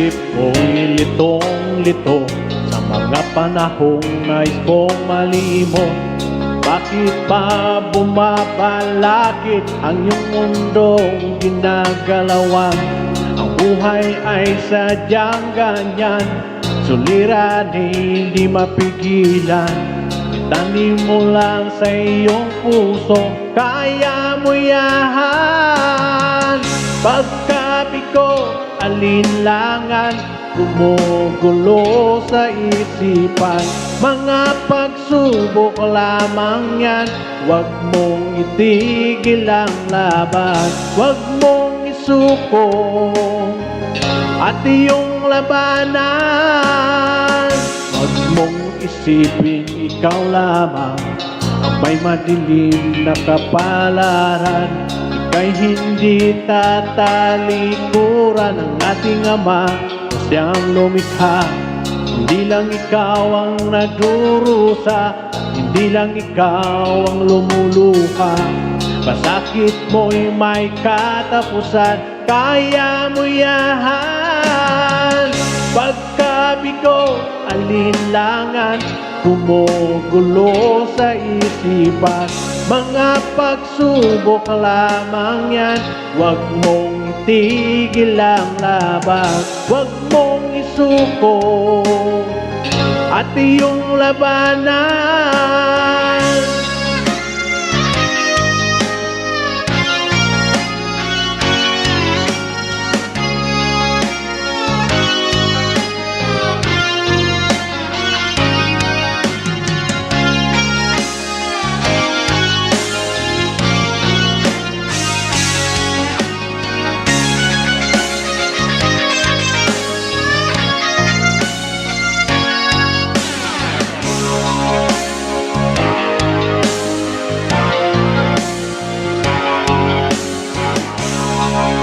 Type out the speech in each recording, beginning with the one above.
isip ko'y litong-lito sa mga panahong nais kong malimot. Bakit ba bumabalakid ang iyong mundong ginagalawan? Ang buhay ay sadyang ganyan, suliranin hindi mapigilan. Itanim mo lang sa iyong puso, kaya mo yan. Pagkabigo, alinlangan, gumugulo sa isipan. Mga pagsubok lamang yan, huwag mong itigil ang laban. Huwag mong isuko at iyong labanan. Huwag mong isipin ikaw lamang ang may madilim na kapalaran. Ika'y hindi tatalikuran ng ating Ama na siyang lumikha. Hindi lang ikaw ang nagdurusa, hindi lang ikaw ang lumuluha. Masakit mo'y may katapusan, kaya mo yan. Pagkabigo, alinlangan, gumugulo sa isipan. Mga pagsubok lamang yan, huwag mong itigil ang laban. Huwag mong isuko at iyong labanan.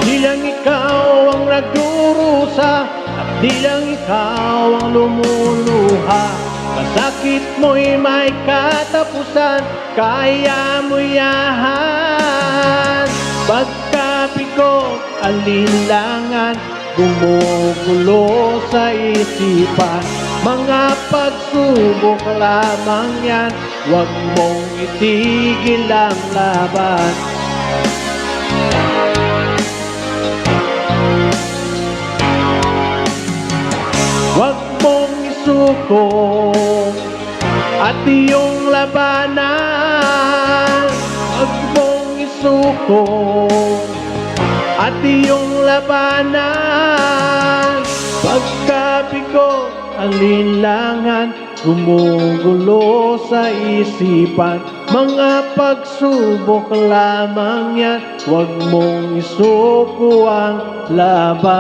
Di lang ikaw ang nagdurusa at di lang ikaw ang lumuluha. Masakit mo'y may katapusan, kaya mo yan. Pagkabigo, alinlangan, gumugulo sa isipan. Mga pagsubok lamang yan, huwag mong itigil ang laban. Huwag mong isuko at iyong labanan. Huwag mong isuko at iyong labanan. Pagkabigo, alinlangan, gumugulo sa isipan. Mga pagsubok lamang yan, huwag mong isuko ang laban.